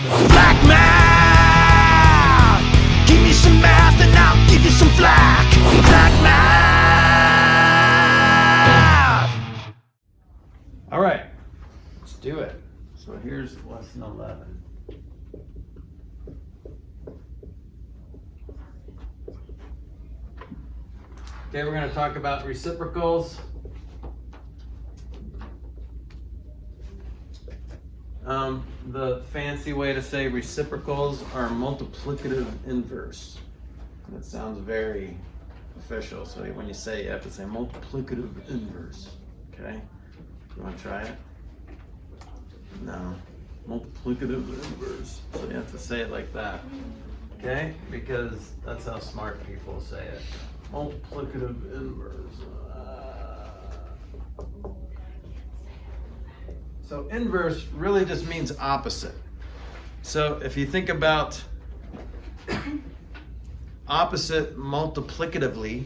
Flack math! Give me some math and I'll give you some flack. Flack math! All right, let's do it. So here's lesson 11. Okay, we're going to talk about reciprocals. The fancy way to say reciprocals are multiplicative inverse. That sounds very official, so when you say it, you have to say multiplicative inverse. Okay? You want to try it? No. Multiplicative inverse. So you have to say it like that. Okay? Because that's how smart people say it. Multiplicative inverse. So inverse really just means opposite. So if you think about opposite multiplicatively,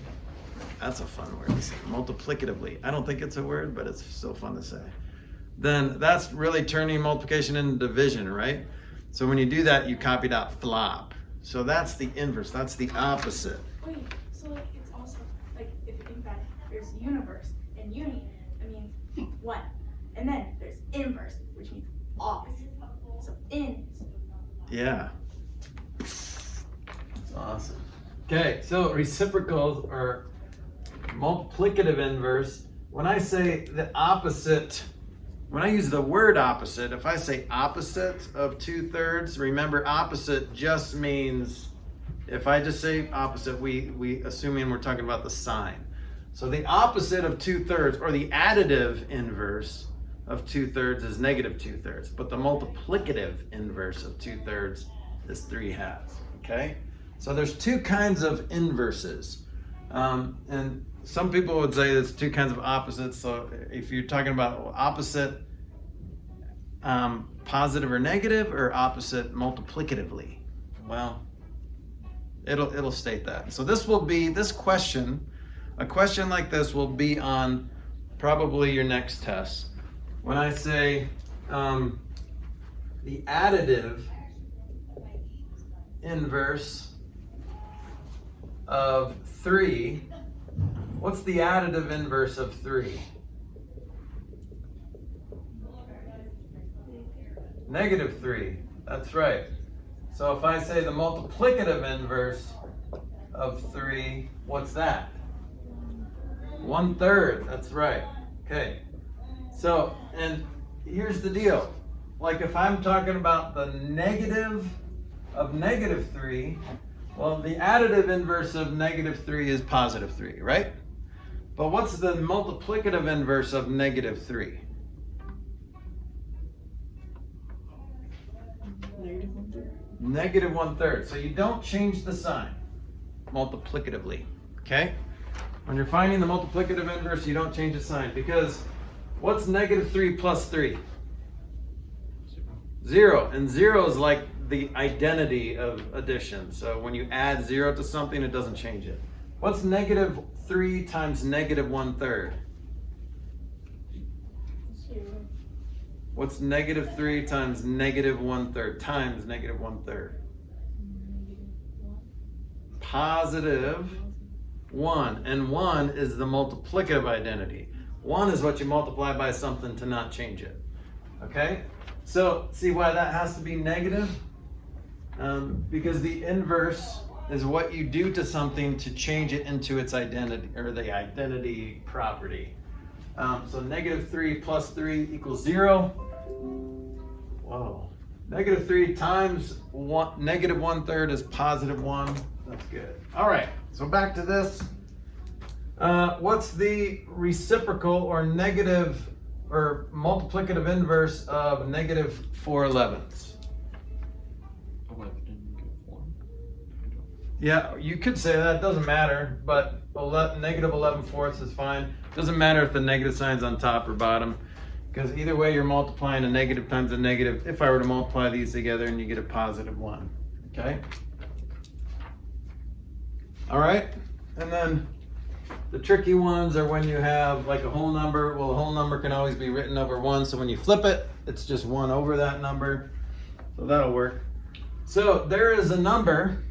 that's a fun word to say, multiplicatively. I don't think it's a word, but it's so fun to say. Then that's really turning multiplication into division, right? So when you do that, you copied out flop. So that's the inverse, that's the opposite. Wait, so like it's also, like if you think that there's universe and uni, it means one. And then there's inverse, which means opposite. So in. Yeah. That's awesome. Okay, so reciprocals are multiplicative inverse. When I say the opposite, when I use the word opposite, if I say opposite of 2/3, remember opposite just means, if I just say opposite, we assuming we're talking about the sign. So the opposite of 2/3 or the additive inverse of 2/3 is negative 2/3, but the multiplicative inverse of 2/3 is 3/2. Okay, so there's two kinds of inverses, and some people would say there's two kinds of opposites. So if you're talking about opposite positive or negative, or opposite multiplicatively, well, it'll state that. So this will be this question. A question like this will be on probably your next test. When I say the additive inverse of 3, what's the additive inverse of 3? Negative 3, that's right. So if I say the multiplicative inverse of 3, what's that? 1/3, that's right. Okay. So, and here's the deal. Like if I'm talking about the negative of negative 3, well, the additive inverse of negative 3 is positive 3, right? But what's the multiplicative inverse of negative 3? Negative 1/3. So you don't change the sign multiplicatively, okay? When you're finding the multiplicative inverse, you don't change the sign, because what's negative 3 plus 3? 0. And 0 is like the identity of addition. So when you add 0 to something, it doesn't change it. What's negative 3 times negative 1/3? 0. What's negative 3 times negative 1/3 times negative 1/3? Positive 1. And 1 is the multiplicative identity. 1 is what you multiply by something to not change it. Okay? So, see why that has to be negative? Because the inverse is what you do to something to change it into its identity, or the identity property. So negative 3 plus 3 equals 0. Whoa. Negative 3 times negative 1/3 is positive 1. That's good. All right, so back to this. What's the reciprocal or negative or multiplicative inverse of negative 4/11ths? Yeah, you could say that. Doesn't matter, but negative 11/4 is fine. Doesn't matter if the negative sign's on top or bottom, because either way you're multiplying a negative times a negative. If I were to multiply these together, and you get a positive 1. Okay? All right? And then the tricky ones are when you have like a whole number. Well, a whole number can always be written over 1, so when you flip it, it's just 1 over that number. So that'll work. So there is a number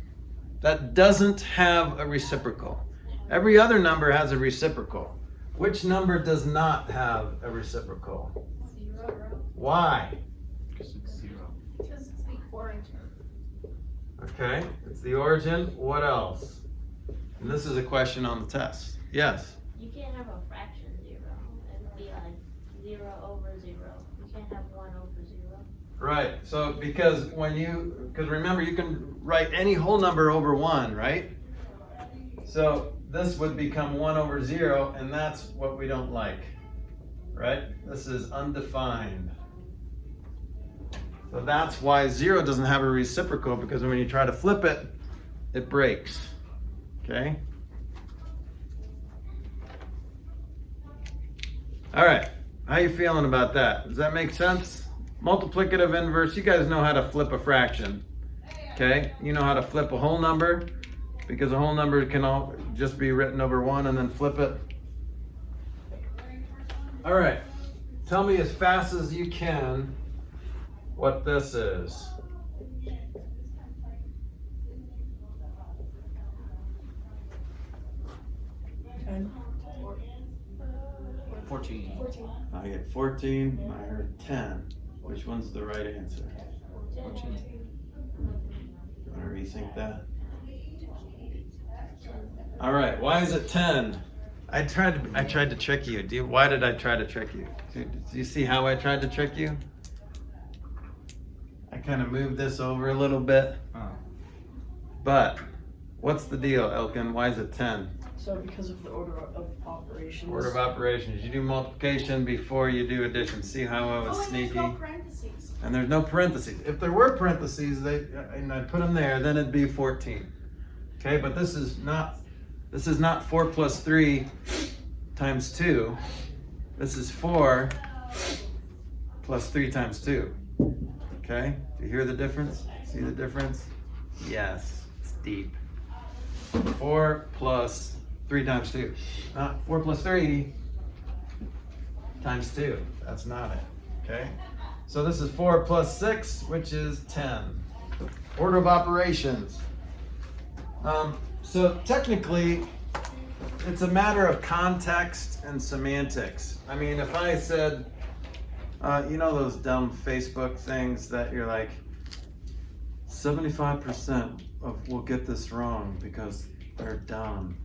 that doesn't have a reciprocal. Every other number has a reciprocal. Which number does not have a reciprocal? 0. Why? Because it's 0. Because it's the origin. Okay, it's the origin. What else? And this is a question on the test. Yes? You can't have a fraction 0. It would be like 0 over 0. You can't have 1 over 0. Right. So because remember you can write any whole number over 1, right? So this would become 1 over 0, and that's what we don't like, right? This is undefined. So that's why 0 doesn't have a reciprocal, because when you try to flip it, it breaks. Okay? All right. How you feeling about that? Does that make sense? Multiplicative inverse, you guys know how to flip a fraction. Okay? You know how to flip a whole number, because a whole number can all just be written over 1 and then flip it. All right. Tell me as fast as you can what this is. And 14. 14. I get 14. I heard 10. Which one's the right answer? 14. You want to rethink that? All right. Why is it 10? I tried to trick you. Why did I try to trick you? Do you see how I tried to trick you? I kind of moved this over a little bit. Oh. But what's the deal, Elkin? Why is it 10? So because of the order of operations. Order of operations. You do multiplication before you do addition. See how I was Oh, and sneaky? there's no parentheses. And there's no parentheses. If there were parentheses, and I put them there, then it'd be 14. Okay, but this is not 4 plus 3 times 2. This is 4 plus 3 times 2. Okay, do you hear the difference? See the difference? Yes, it's deep. 4 plus 3 times 2. Not 4 plus 3 times 2. That's not it. Okay? So this is 4 plus 6, which is 10. Order of operations. So technically, it's a matter of context and semantics. I mean, if I said, you know those dumb Facebook things that you're like, 75% will get this wrong because they're dumb.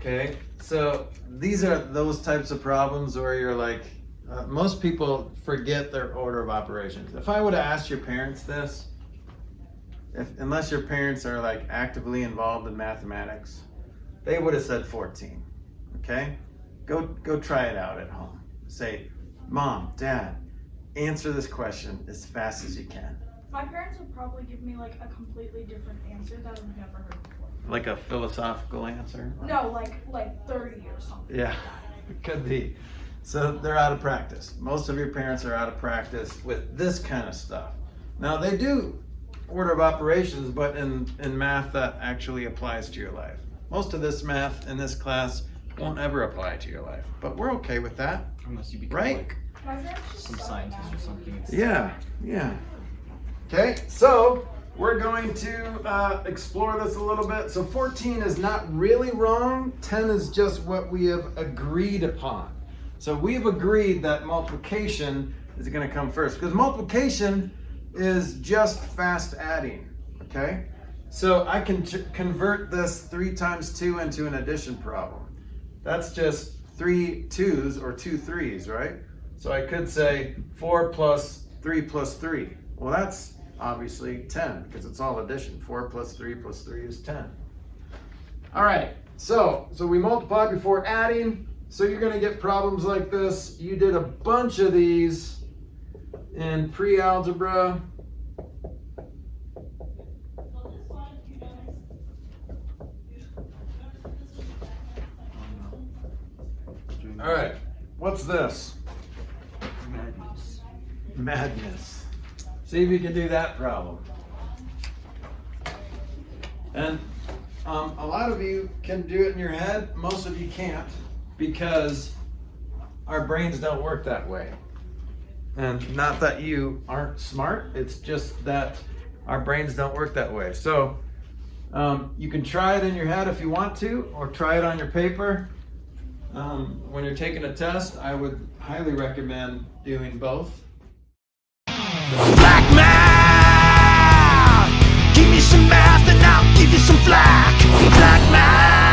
Okay, so these are those types of problems where you're like, most people forget their order of operations. If I would have asked your parents this, unless your parents are like actively involved in mathematics, they would have said 14. Okay, go try it out at home. Say, Mom, Dad, answer this question as fast as you can. My parents would probably give me like a completely different answer that I've never heard before. Like a philosophical answer? No, like 30 or something. Yeah, it could be. So they're out of practice. Most of your parents are out of practice with this kind of stuff. Now they do order of operations, but in math that actually applies to your life. Most of this math in this class won't ever apply to your life, but we're okay with that. Unless you become Right? like My parents just some suck at scientist math. or something. It's Yeah. Okay, so we're going to explore this a little bit. So 14 is not really wrong. 10 is just what we have agreed upon. So we've agreed that multiplication is going to come first, because multiplication is just fast adding. Okay, so I can convert this 3 times 2 into an addition problem. That's just 3 2s or 2 3s, right? So I could say 4 plus 3 plus 3. Well, that's obviously 10 because it's all addition. 4 plus 3 plus 3 is 10. All right, so we multiply before adding. So you're going to get problems like this. You did a bunch of these in pre-algebra. All right, what's this? madness. Madness. See if you can do that problem. And a lot of you can do it in your head. Most of you can't, because our brains don't work that way. And not that you aren't smart, it's just that our brains don't work that way. So you can try it in your head if you want to, or try it on your paper. When you're taking a test, I would highly recommend doing both. Flack math! Give me some math and I'll give you some flack. Flack math!